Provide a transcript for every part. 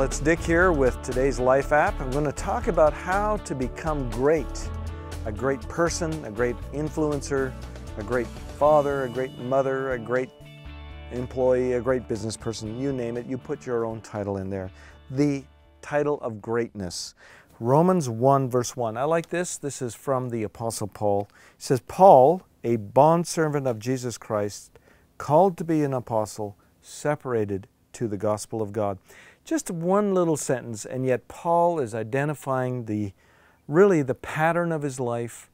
Well, it's Dick here with today's Life App. I'm going to talk about how to become great. A great person, a great influencer, a great father, a great mother, a great employee, a great business person, you name it, you put your own title in there. The title of greatness. Romans 1 verse 1. I like this. This is from the Apostle Paul. It says, Paul, a bondservant of Jesus Christ, called to be an apostle, separated to the gospel of God. Just one little sentence, and yet Paul is identifying really the pattern of his life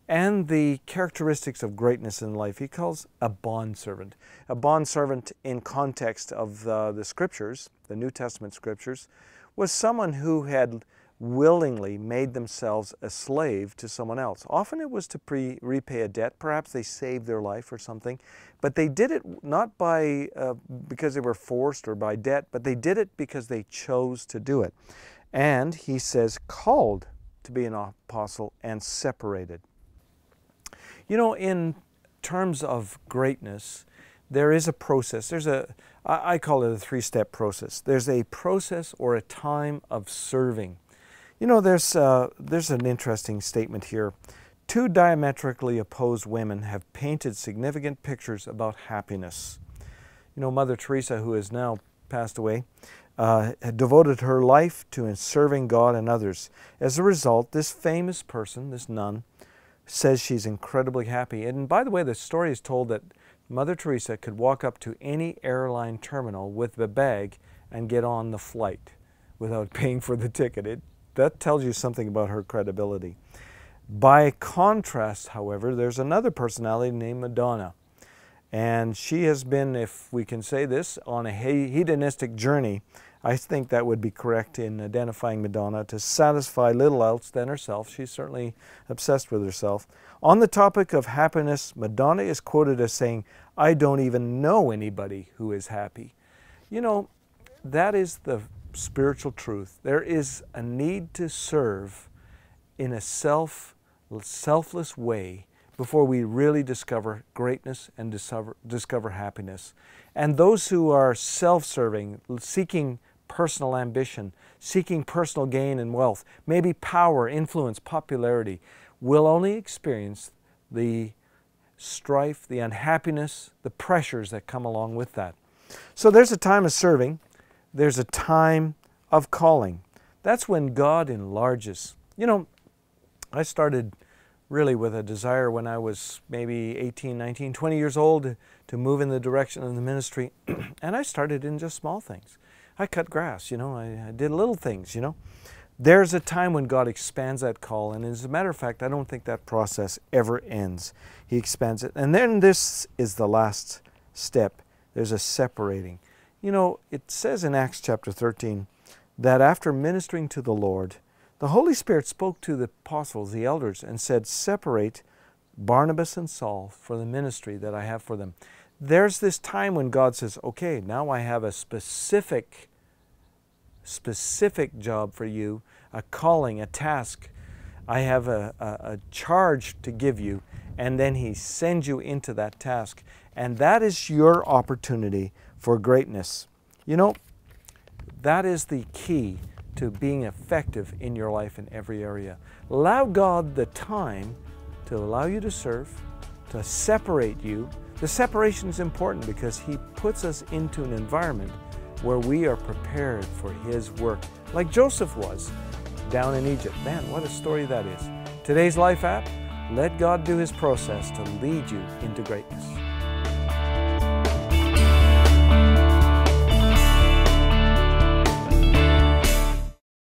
and the characteristics of greatness in life. He calls a bondservant. A bondservant in context of the scriptures, the New Testament scriptures, was someone who had willingly made themselves a slave to someone else. Often it was to repay a debt. Perhaps they saved their life or something. But they did it not by because they were forced or by debt, but they did it because they chose to do it. And he says, called to be an apostle and separated. You know, in terms of greatness, there is a process. I call it a three-step process. There's a process or a time of serving. You know, there's an interesting statement here. Two diametrically opposed women have painted significant pictures about happiness. You know, Mother Teresa, who has now passed away, had devoted her life to serving God and others. As a result, this famous person, this nun, says she's incredibly happy. And by the way, the story is told that Mother Teresa could walk up to any airline terminal with the bag and get on the flight without paying for the ticket. That tells you something about her credibility. By contrast, however, there's another personality named Madonna. And she has been, if we can say this, on a hedonistic journey. I think that would be correct in identifying Madonna, to satisfy little else than herself. She's certainly obsessed with herself. On the topic of happiness, Madonna is quoted as saying, "I don't even know anybody who is happy." You know, that is the spiritual truth. There is a need to serve in a selfless way before we really discover greatness and discover happiness. And those who are self-serving, seeking personal ambition, seeking personal gain and wealth, maybe power, influence, popularity, will only experience the strife, the unhappiness, the pressures that come along with that. So there's a time of serving. There's a time of calling. That's when God enlarges. You know, I started really with a desire when I was maybe 18, 19, 20 years old to move in the direction of the ministry. And I started in just small things. I cut grass, you know, I did little things, you know. There's a time when God expands that call. And as a matter of fact, I don't think that process ever ends. He expands it. And then this is the last step. There's a separating. You know, it says in Acts chapter 13 that after ministering to the Lord, the Holy Spirit spoke to the apostles, the elders, and said, separate Barnabas and Saul for the ministry that I have for them. There's this time when God says, okay, now I have a specific job for you, a calling, a task. I have a charge to give you, and then He sends you into that task. And that is your opportunity for greatness. You know, that is the key to being effective in your life in every area. Allow God the time to allow you to serve, to separate you. The separation is important because He puts us into an environment where we are prepared for His work, like Joseph was down in Egypt. Man, what a story that is. Today's Life App, let God do His process to lead you into greatness.